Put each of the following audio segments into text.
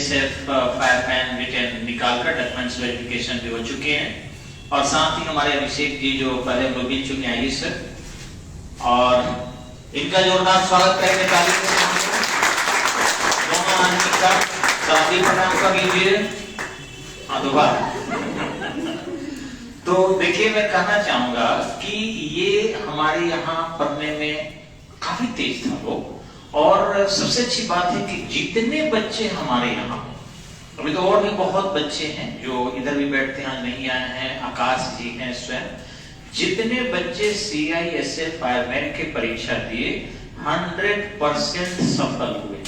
सिर्फ fire pan return निकालकर documents verification भी हो चुके हैं और साथ ही हमारे अभिषेक जी जो पहले हम लोग मिल चुके हैं सर, और इनका जोरदार स्वागत करेंगे ताली से। दोनों आदमी का शादी प्रणाम कर लीजिए। तो देखिए, मैं कहना चाहूंगा कि ये हमारे यहाँ पढ़ने में काफी तेज था लोग, और सबसे अच्छी बात है कि जितने बच्चे हमारे यहाँ, अभी तो और भी बहुत बच्चे हैं जो इधर भी बैठते हैं, आज नहीं आए हैं, आकाश जी हैं स्वयं, जितने बच्चे CISF फायरमैन के परीक्षा दिए 100% सफल हुए।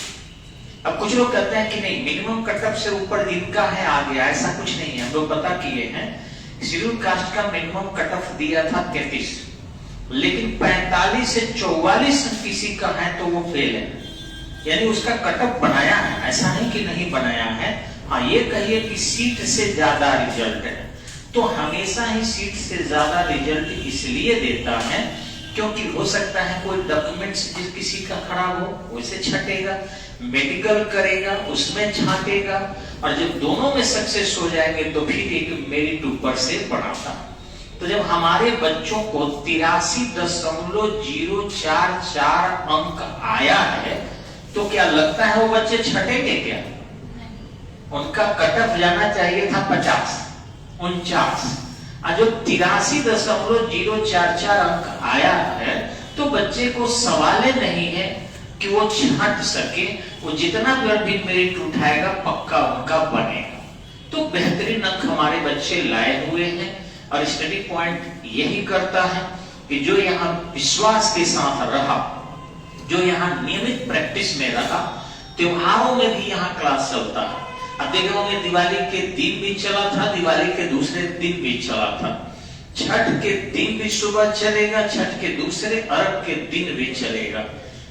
अब कुछ लोग कहते हैं कि नहीं, मिनिमम कटअप से ऊपर जिनका है आ गया, ऐसा कुछ नहीं है। हम लोग पता किए हैं, शेड्यूल कास्ट का मिनिमम कटअप दिया था 33, लेकिन 45 से 44 किसी का है तो वो फेल है, यानी उसका कटअप बनाया है, ऐसा नहीं कि नहीं बनाया है। हाँ, ये कहिए कि सीट से ज्यादा रिजल्ट है, तो हमेशा ही सीट से ज्यादा रिजल्ट इसलिए देता है क्योंकि हो सकता है कोई डॉक्यूमेंट्स किसी का खराब हो, उसे छटेगा, मेडिकल करेगा, उसमें छाटेगा, और जब दोनों में सक्सेस हो जाएंगे तो फिर एक मेरिट ऊपर से बढ़ाता है। तो जब हमारे बच्चों को 83.044 अंक आया है, तो क्या लगता है वो बच्चे छटेंगे क्या? उनका कटअप जाना चाहिए था 50, 49, और जो 83.044 अंक आया है, तो बच्चे को सवाल नहीं है कि वो छट सके, वो जितना भी मेरिट उठाएगा पक्का उनका बनेगा। तो बेहतरीन अंक हमारे बच्चे लाए हुए हैं, और स्टडी पॉइंट यही करता है कि जो यहाँ विश्वास के साथ रहा, जो यहाँ नियमित प्रैक्टिस में रहा, त्योहारों में भी यहाँ क्लास चलता है। अब देखे होंगे दिवाली के दिन भी चला था, दिवाली के दूसरे दिन भी चला था, छठ के दिन भी सुबह चलेगा, छठ के दूसरे अर्घ के दिन भी चलेगा।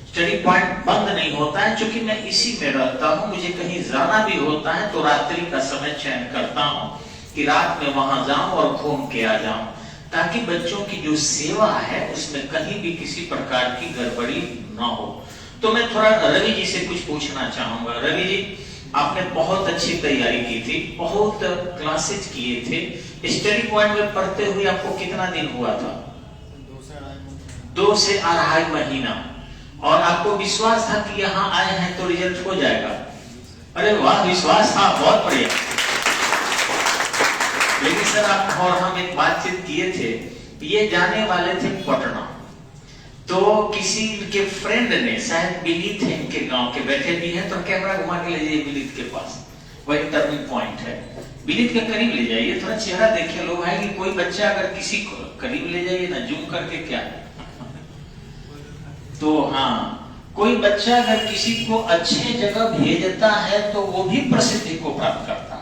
स्टडी पॉइंट बंद नहीं होता है, क्योंकि मैं इसी में रहता हूँ। मुझे कहीं जाना भी होता है तो रात्रि का समय चयन करता हूँ कि रात में वहां जाऊं और घूम के आ जाऊं, ताकि बच्चों की जो सेवा है उसमें कहीं भी किसी प्रकार की गड़बड़ी ना हो। तो मैं थोड़ा रवि जी से कुछ पूछना चाहूंगा। रवि जी, आपने बहुत अच्छी तैयारी की थी, बहुत क्लासेज किए थे, स्टडी पॉइंट में पढ़ते हुए आपको कितना दिन हुआ था? 2 से 2.5 महीना, और आपको विश्वास था कि यहाँ आए हैं तो रिजल्ट हो जाएगा? अरे वाह, विश्वास था, बहुत बढ़िया। लेकिन सर, आप और हम एक बातचीत किए थे, ये जाने वाले थे पटना, तो किसी के फ्रेंड ने, शायद विनीत है इनके गांव के, बैठे भी हैं, तो कैमरा घुमा के ले जाइए विनीत के पास, वही टर्निंग पॉइंट है। विनीत के करीब ले जाइए, थोड़ा चेहरा देखिए, लोग हैं कि कोई बच्चा अगर किसी को करीब ले जाइए ना, जूम करके क्या तो हाँ, कोई बच्चा अगर किसी को अच्छे जगह भेजता है तो वो भी प्रसिद्धि को प्राप्त करता है।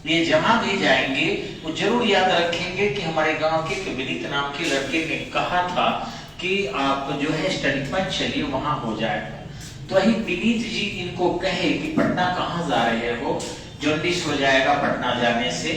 ये जहां भी जाएंगे वो जरूर याद रखेंगे कि हमारे गांव के विनीत नाम के लड़के ने कहा था कि आप जो है स्टडी पॉइंट चलिए, वहां हो जाएगा। तो वही विनीत जी इनको कहे कि पटना कहाँ जा रहे हो, जॉन्डिस हो जाएगा पटना जाने से।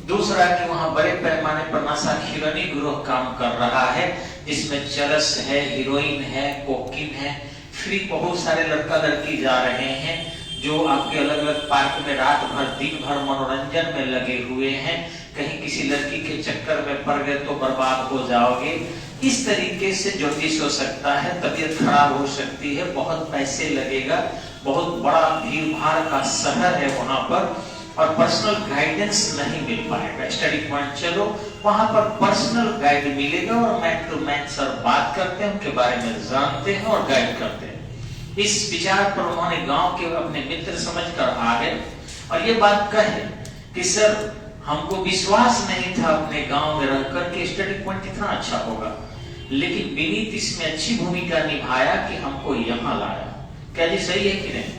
दूसरा कि वहां बड़े पैमाने पर नशा खिलौनी गिरोह काम कर रहा है, जिसमें चरस है, हीरोइन है, कोकीन है, फ्री बहुत सारे लड़का लड़की जा रहे हैं जो आपके अलग अलग पार्क में रात भर दिन भर मनोरंजन में लगे हुए हैं। कहीं किसी लड़की के चक्कर में पड़ गए तो बर्बाद हो जाओगे। इस तरीके से जॉन्डिस हो सकता है, तबीयत खराब हो सकती है, बहुत पैसे लगेगा, बहुत बड़ा भीड़ भाड़ का शहर है वहां पर, और पर्सनल गाइडेंस नहीं मिल पाएगा। स्टडी पॉइंट चलो, वहां पर पर्सनल गाइड मिलेगा, और मैन टू मैन सर बात करते हैं, उनके बारे में जानते हैं और गाइड करते हैं। इस विचार पर उन्होंने गांव के अपने मित्र समझकर आ गए, और ये बात कहे कि सर, हमको विश्वास नहीं था अपने गांव में रहकर के स्टडी पॉइंट इतना अच्छा होगा, लेकिन विनीत इसमें अच्छी भूमिका निभाया कि हमको यहाँ लाया। क्या जी सही है कि नहीं?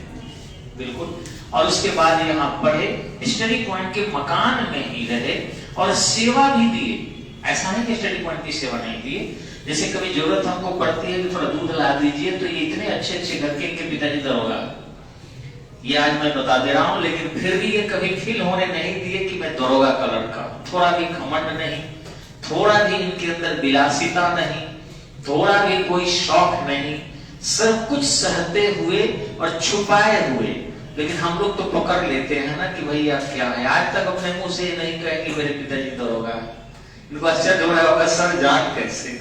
बिल्कुल। और उसके बाद यहाँ पढ़े, स्टडी पॉइंट के मकान में ही रहे, और सेवा भी दिए। ऐसा नहीं कि स्टडी पॉइंट की सेवा नहीं दिए। जैसे कभी जरूरत हमको पड़ती है कि थोड़ा दूध ला दीजिए, तो ये इतने अच्छे अच्छे घर के इनके पिताजी दरोगा, ये आज मैं बता दे रहा हूं, लेकिन फिर भी ये कभी फील होने नहीं दिए कि मैं दरोगा का लड़का। थोड़ा भी घमंड नहीं, थोड़ा भी इनके अंदर विलासिता नहीं, थोड़ा भी कोई शौक नहीं, सब कुछ सहते हुए और छुपाए हुए लेकिन हम लोग तो पकड़ लेते हैं ना कि भैया क्या है। आज तक अपने मुंह से नहीं कहे कि मेरे पिताजी दरोगा है। इनको आश्चर्य हो रहा होगा सर जान कैसे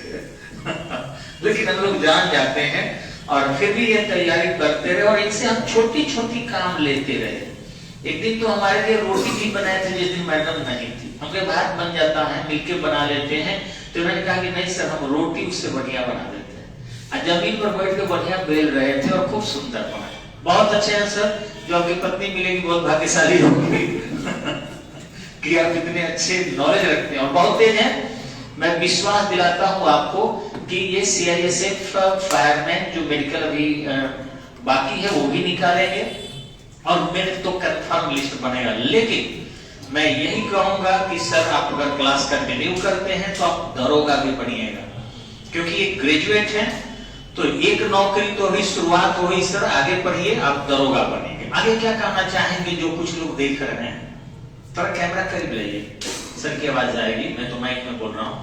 लेकिन हम लोग जान जाते हैं और फिर भी ये तैयारी करते रहे और इनसे हम छोटी छोटी काम लेते रहे। एक दिन तो हमारे लिए रोटी भी बनाए थे जिस दिन मैडम नहीं थी। हमके भात बन जाता है मिलके बना लेते हैं, तो उन्होंने कहा कि नहीं सर हम रोटी उससे बढ़िया बना देते हैं। जमीन पर बैठ के बढ़िया बेल रहे थे और खूब सुंदर बना। बहुत अच्छे हैं सर, जो आपकी पत्नी मिलेगी बहुत भाग्यशाली होगी कि आप इतने अच्छे नॉलेज रखते हैं और बहुत तेज हैं। मैं विश्वास दिलाता हूं आपको कि ये CISF फायरमैन जो मेडिकल अभी बाकी है वो भी निकालेंगे और मेरे तो कंफर्म लिस्ट बनेगा। लेकिन मैं यही कहूंगा कि सर आप अगर क्लास कंटिन्यू करते हैं तो आप दरोगा भी बनिएगा, क्योंकि ये ग्रेजुएट हैं तो एक नौकरी तो अभी शुरुआत हुई सर, आगे पढ़िए आप दरोगा बनेंगे। आगे क्या कहना चाहेंगे जो कुछ लोग देख रहे हैं? थोड़ा कैमरा करीब लाइए, सर की आवाज आएगी, मैं तो माइक में बोल रहा हूँ।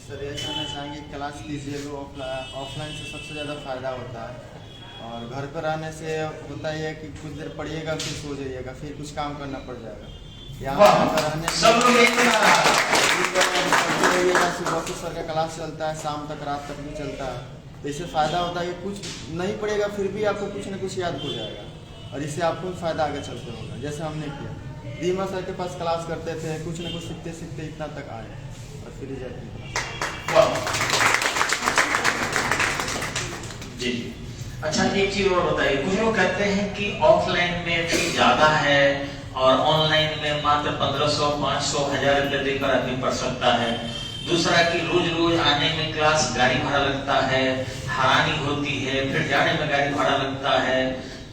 सर ये कहना चाहेंगे क्लास लीजिए, ऑफलाइन से सबसे ज़्यादा फायदा होता है और घर पर आने से होता ही है कि कुछ देर पढ़िएगा फिर सो जाइएगा, फिर कुछ काम करना पड़ जाएगा। यहाँ रहने सुबह से सर का क्लास चलता है, शाम तक रात तक भी चलता है, तो इससे फ़ायदा होता है कि कुछ नहीं पड़ेगा फिर भी आपको कुछ न कुछ याद हो जाएगा और इससे आपको फ़ायदा आगे चलते होगा। जैसे हमने किया, दीमा सर के पास क्लास करते थे, कुछ न कुछ सीखते सीखते इतना तक आए और फिर रिजल्ट निकला। जी अच्छा, एक चीज और बताइए, कुछ लोग कहते हैं कि ऑफलाइन में फी ज्यादा है और ऑनलाइन में मात्र 1500, 500, 1000 रुपए देकर आदमी पढ़ सकता है। दूसरा कि रोज रोज आने में क्लास गाड़ी भाड़ा लगता है, हैरानी होती है, फिर जाने में गाड़ी भाड़ा लगता है।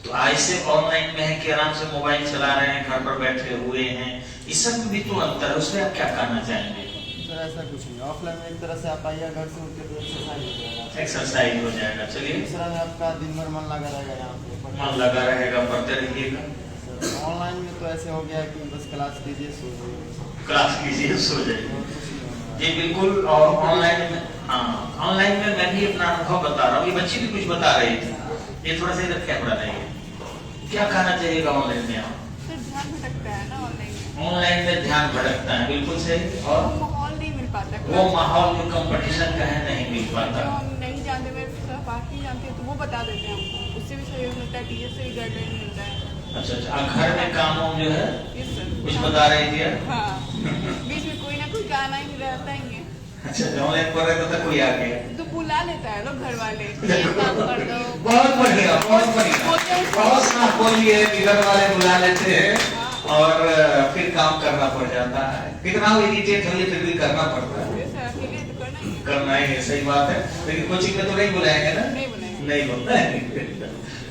तो ऐसे ऑनलाइन में है कि आराम से मोबाइल चला रहे हैं, घर पर बैठे हुए हैं, इस सब में भी तो अंतर है, उसमें आप क्या कहना चाहेंगे? सर ऐसा कुछ नहीं, ऑफलाइन में एक तरह से आप आइए घर से उठ के तो एक्सरसाइज हो जाएगा। एक्सरसाइज हो जाएगा। चलिए, दूसरा में आपका दिन भर मन लगा रहेगा, यहाँ पे मन लगा रहेगा, पढ़ते रहिएगा। ऑनलाइन में तो ऐसे हो गया कि बस क्लास कीजिए सो जाइए, क्लास कीजिए सो जाइए। जी बिल्कुल। और ऑनलाइन में, हाँ ऑनलाइन में मैं भी अपना अनुभव बता रहा हूँ, ये बच्ची भी कुछ बता रही थी। ये थोड़ा सा इधर कैमरा नहीं, क्या कहना चाहिएगा ऑनलाइन में? आप ध्यान भटकता है ना ऑनलाइन में ध्यान भटकता है, बिल्कुल सही। और माहौल नहीं मिल पाता, वो माहौल जो कंपटीशन का है नहीं मिल पाता। जो हम नहीं जानते, मैं पार्ट नहीं जानती तो वो बता देते हैं हमको, उससे भी सहयोग मिलता है, टीचर से भी गाइडलाइन मिलता है। अच्छा, घर में काम जो है कुछ बता रही थी? हाँ, बीच में कोई ना कोई गाना ही रहता ही है। अच्छा, ऑनलाइन पढ़ रहे तो कोई आ गया तो बुला लेता है लोग घर वाले, ये काम कर दो। बहुत बढ़िया, बहुत बढ़िया, बहुत साफ बोलिए। घर वाले बुला लेते हैं और फिर काम करना पड़ जाता है। कितना इरिटेट होइए फिर भी करना पड़ता है, करना ही है। सही बात है, लेकिन कोचिंग में तो नहीं बुलाएंगे ना? नहीं बुलाएंगे।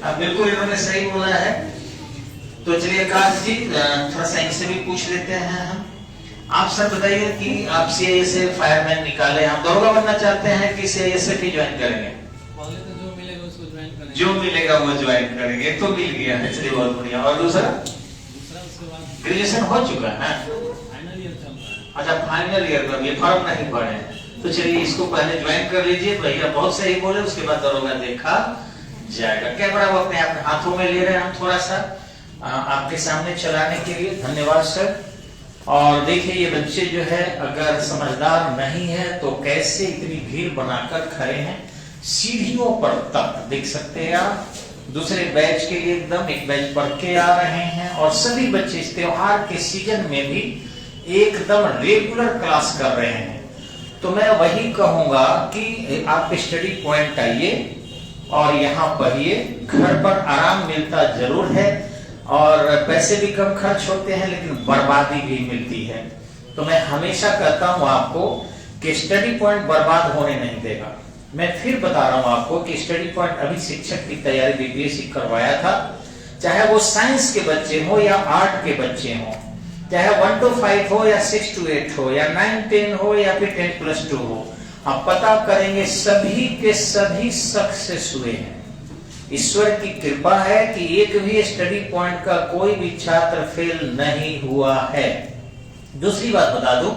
अब बिल्कुल इन्होंने सही बोला है। तो चलिए आकाश जी, थोड़ा सा इनसे भी पूछ लेते हैं हम। आप सर बताइए कि आप CISF फायरमैन निकाले, हम दरोगा बनना चाहते हैं कि CISF ही ज्वाइन करेंगे? पहले तो जो मिलेगा उसको ज्वाइन करेंगे। जो मिलेगा वो ज्वाइन करेंगे, तो मिल गया है, चलिए बहुत बढ़िया। और दूसरा उसके बाद ग्रेजुएशन हो चुका है, फाइनल ईयर चल रहा है। अच्छा फाइनल ईयर में ये फॉर्म नहीं भरे, तो चलिए इसको पहले ज्वाइन कर लीजिए। भैया बहुत सही बोले, उसके बाद दरोगा देखा जाएगा। कैमरा वो अपने हाथों में ले रहे हैं हम थोड़ा सा आपके सामने चलाने के लिए, धन्यवाद सर। और देखिए ये बच्चे जो है अगर समझदार नहीं है तो कैसे इतनी भीड़ बनाकर खड़े हैं सीढ़ियों पर तक, देख सकते हैं आप। दूसरे बैच के लिए एकदम एक बैच पढ़ के आ रहे हैं और सभी बच्चे इस त्योहार के सीजन में भी एकदम रेगुलर क्लास कर रहे हैं। तो मैं वही कहूंगा कि आप स्टडी पॉइंट आइए और यहाँ पढ़िए, घर पर आराम मिलता जरूर है और पैसे भी कम खर्च होते हैं लेकिन बर्बादी भी मिलती है। तो मैं हमेशा कहता हूं आपको कि स्टडी पॉइंट बर्बाद होने नहीं देगा। मैं फिर बता रहा हूं आपको कि स्टडी पॉइंट अभी शिक्षक की तैयारी BPSC करवाया था, चाहे वो साइंस के बच्चे हो या आर्ट के बच्चे हो, चाहे 1 to 5 हो या 6 to 8 हो या 9, 10 हो या फिर 10+2 हो, आप पता करेंगे सभी के सभी सक्सेस हुए हैं। ईश्वर की कृपा है कि एक भी स्टडी पॉइंट का कोई भी छात्र फेल नहीं हुआ है। दूसरी बात बता दूं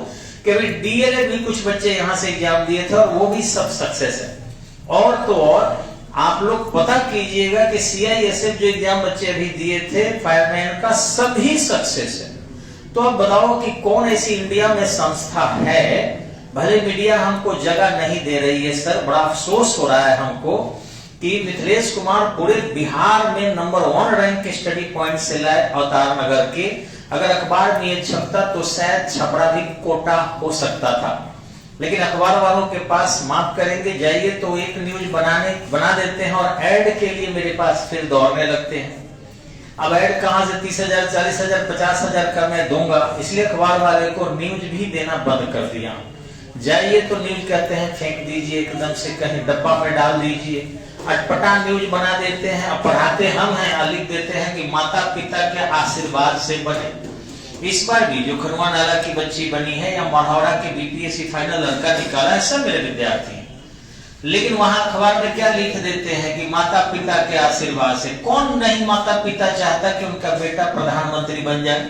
कि अभी DLED भी कुछ बच्चे यहां से एग्जाम दिए थे और वो भी सब सक्सेस है। और तो और आप लोग पता कीजिएगा कि CISF जो एग्जाम बच्चे अभी दिए थे फायरमैन का, सभी सक्सेस है। तो अब बताओ कि कौन ऐसी इंडिया में संस्था है, भले मीडिया हमको जगह नहीं दे रही है सर, बड़ा अफसोस हो रहा है हमको कि मिथिलेश कुमार पूरे बिहार में नंबर 1 रैंक के स्टडी पॉइंट से लाए अवतार नगर के। अगर अखबार में ये छपता तो शायद छपरा भी कोटा हो सकता था, लेकिन अखबार वालों के पास माफ करेंगे, जाइए तो एक न्यूज बना देते हैं और ऐड के लिए मेरे पास फिर दौड़ने लगते हैं। अब ऐड कहां से 30,000, 40,000, 50,000 का मैं दूंगा, इसलिए अखबार वाले को न्यूज भी देना बंद कर दिया। जाइए तो न्यूज कहते हैं फेंक दीजिए, एकदम से कहीं डब्बा में डाल दीजिए, अटपटा न्यूज बना देते हैं। अब पढ़ाते हम हैं और लिख देते हैं कि माता पिता के आशीर्वाद से बने। इस बार भी जो खरवा नाला की बच्ची बनी है या मढ़ौरा के BPSC फाइनल लड़का निकाला है, सब मेरे विद्यार्थी हैं, लेकिन वहां अखबार में क्या लिख देते हैं कि माता पिता के आशीर्वाद से। कौन नहीं माता पिता चाहता कि उनका बेटा प्रधानमंत्री बन जाए?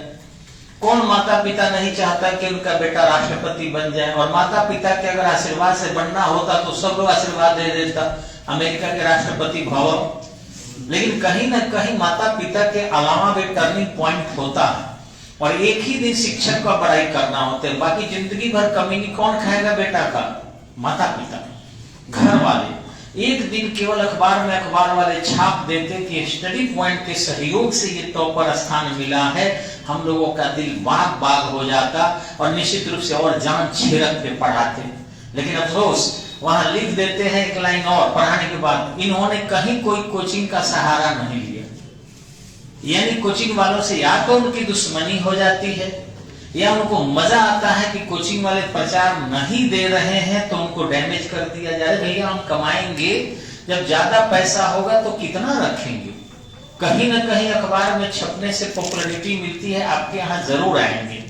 कौन माता पिता नहीं चाहता कि उनका बेटा राष्ट्रपति बन जाए? और माता पिता के अगर आशीर्वाद से बनना होता तो सब लोग आशीर्वाद दे देता, अमेरिका के राष्ट्रपति भवन। लेकिन कहीं ना कहीं माता पिता के अलावा भी टर्निंग पॉइंट होता है, और एक ही दिन शिक्षक का बड़ाई करना होता है, बाकी जिंदगी भर कमीनी कौन खाएगा बेटा का? माता पिता, घर वाले। एक दिन केवल अखबार में अखबार वाले छाप देते कि स्टडी पॉइंट के सहयोग से ये टॉपर स्थान मिला है, हम लोगों का दिल बाग बाग हो जाता और निश्चित रूप से और जान छिड़क के पढ़ाते। लेकिन अफसोस वहां लिख देते हैं एक लाइन और पढ़ाने के बाद, इन्होंने कहीं कोई कोचिंग का सहारा नहीं लिया। यानी कोचिंग वालों से या तो उनकी दुश्मनी हो जाती है, या उनको मजा आता है कि कोचिंग वाले प्रचार नहीं दे रहे हैं तो उनको डैमेज कर दिया जाए। भैया हम कमाएंगे, जब ज्यादा पैसा होगा तो कितना रखेंगे? कहीं ना कहीं अखबार में छपने से पॉपुलैरिटी मिलती है, आपके यहाँ जरूर आएंगे।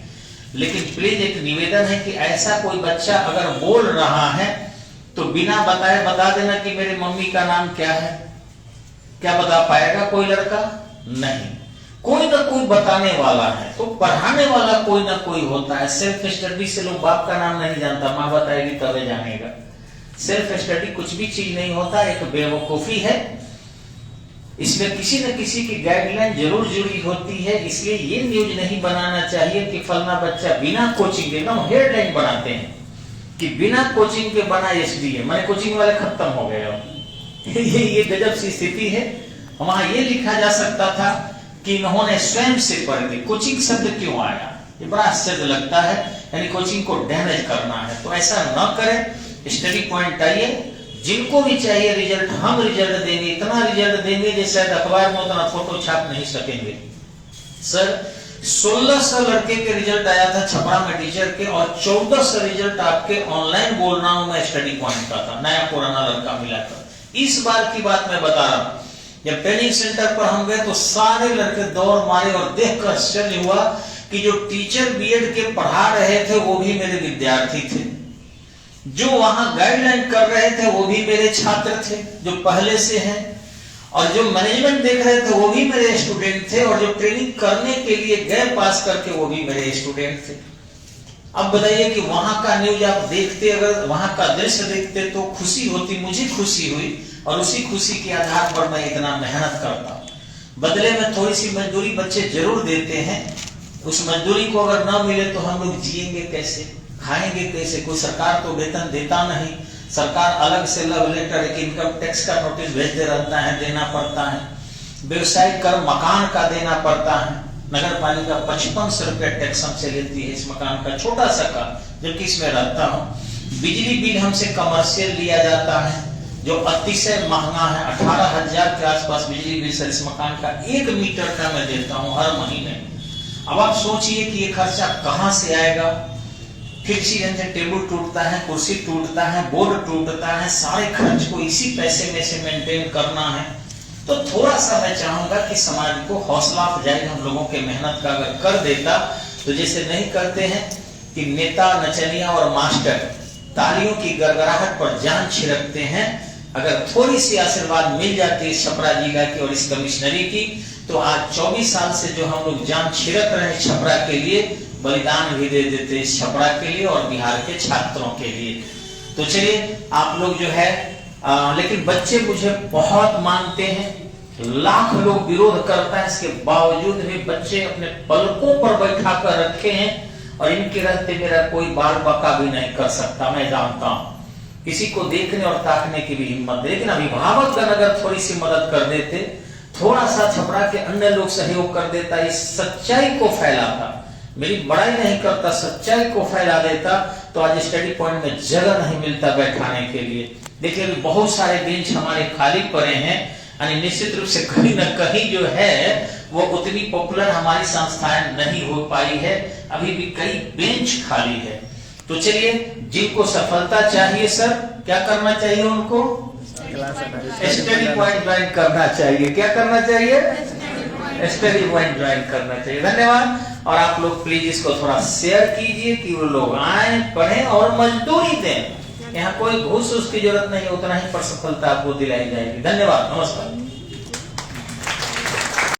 लेकिन प्लीज एक निवेदन है कि ऐसा कोई बच्चा अगर बोल रहा है तो बिना बताए बता देना कि मेरे मम्मी का नाम क्या है। क्या बता पाएगा कोई लड़का? नहीं, कोई ना कोई बताने वाला है, तो पढ़ाने वाला कोई ना कोई होता है। सेल्फ स्टडी से लोग बाप का नाम नहीं जानता, माँ बताएगी तभी जानेगा। सेल्फ स्टडी कुछ भी चीज नहीं होता, एक बेवकूफी है। इसमें किसी न किसी की गाइडलाइन जरूर जुड़ी होती है। इसलिए ये न्यूज नहीं बनाना चाहिए कि फलना बच्चा बिना कोचिंग के, एकदम हेडलाइन बनाते हैं कि बिना कोचिंग के बना SDA, मैंने कोचिंग वाले खत्म हो गए। ये गजब सी स्थिति है। वहां ये लिखा जा सकता था कि इन्होंने स्वयं से पढ़ ली। कोचिंग शब्द क्यों आया, ये बड़ा आश्चर्य लगता है, यानी कोचिंग को डैमेज करना है। तो ऐसा न करें, स्टडी पॉइंट आइए, जिनको भी चाहिए रिजल्ट हम रिजल्ट देंगे, इतना रिजल्ट देंगे जैसे अखबार में उतना फोटो छाप नहीं सकेंगे। सर 1600 लड़के के रिजल्ट आया था छपरा में टीचर के, और 1400 रिजल्ट आपके ऑनलाइन बोल रहा हूं मैं स्टडी पॉइंट का था, नया पुराना लड़का मिला था। इस बार की बात मैं बता रहा हूं, जब ट्रेनिंग सेंटर पर हम गए तो सारे लड़के दौड़ मारे और देखकर आश्चर्य हुआ कि जो टीचर BEd के पढ़ा रहे थे वो भी मेरे विद्यार्थी थे, जो वहां गाइडलाइन कर रहे थे वो भी मेरे छात्र थे जो पहले से हैं, और जो मैनेजमेंट देख रहे थे वो भी मेरे स्टूडेंट थे, और जो ट्रेनिंग करने के लिए गए पास करके वो भी मेरे स्टूडेंट थे। अब बताइए कि वहां का न्यूज आप देखते, अगर वहां का दृश्य देखते तो खुशी होती, मुझे खुशी हुई, और उसी खुशी के आधार पर मैं इतना मेहनत करता हूं। बदले में थोड़ी सी मजदूरी बच्चे जरूर देते हैं, उस मजदूरी को अगर ना मिले तो हम लोग जिएंगे कैसे, खाएंगे कैसे? कोई सरकार तो वेतन देता नहीं, सरकार अलग से लव लेटर, एक इनकम टैक्स का नोटिस भेज दे रहता है, देना पड़ता है, व्यवसाय कर मकान का देना पड़ता है, नगर पालिका 5500 रुपया टैक्स हमसे लेती है इस मकान का, छोटा सा का, जबकि इसमें रहता हूँ। बिजली बिल हमसे कमर्शियल लिया जाता है जो अतिशय महंगा है, 18,000 के आसपास बिजली बिल सर इस मकान का 1 मीटर का मैं देता हूं हर महीने। अब आप सोचिए कि ये खर्चा कहां से आएगा? फिर इसी से टेबल टूटता है, कुर्सी टूटता है, बोर्ड टूटता है, सारे खर्च को इसी पैसे में से मेंटेन करना है। तो थोड़ा सा मैं चाहूंगा कि समाज को हौसला अफजाई हम लोगों के मेहनत का अगर कर देता, तो जैसे नहीं करते हैं कि नेता, नचनिया और मास्टर तालियों की गड़गड़ाहट पर जान छिड़कते हैं, अगर थोड़ी सी आशीर्वाद मिल जाती है छपरा जिला की और इस कमिश्नरी की, तो आज 24 साल से जो हम लोग जान छिड़क रहे छपरा के लिए, बलिदान भी दे देते छपरा के लिए और बिहार के छात्रों के लिए। तो चलिए आप लोग जो है लेकिन बच्चे मुझे बहुत मानते हैं, लाख लोग विरोध करता है, इसके बावजूद भी बच्चे अपने पलकों पर बैठा कर रखे हैं और इनके रहते मेरा कोई बाल बका भी नहीं कर सकता। मैं जानता हूं किसी को देखने और ताकने की भी हिम्मत नहीं। लेकिन अभिभावकगण अगर थोड़ी सी मदद कर देते, थोड़ा सा छपरा के अन्य लोग सहयोग कर देता, इस सच्चाई को फैलाता, मेरी बड़ाई नहीं करता, सच्चाई को फैला देता, तो आज स्टडी पॉइंट में जगह नहीं मिलता बैठाने के लिए। देखिए अभी बहुत सारे बेंच हमारे खाली पड़े हैं, यानी निश्चित रूप से कहीं न कहीं जो है वो उतनी पॉपुलर हमारी संस्थाएं नहीं हो पाई है, अभी भी कई बेंच खाली है। तो चलिए, जिनको सफलता चाहिए सर, क्या करना चाहिए उनको? स्टडी पॉइंट ज्वाइन करना चाहिए। क्या करना चाहिए? स्टडी पॉइंट ज्वाइन करना चाहिए। धन्यवाद। और आप लोग प्लीज इसको थोड़ा शेयर कीजिए कि वो लोग आए, पढ़ें और मजदूरी दें। यहाँ कोई घूस उसकी जरूरत नहीं, उतना ही पर सफलता आपको दिलाई जाएगी। धन्यवाद, नमस्कार।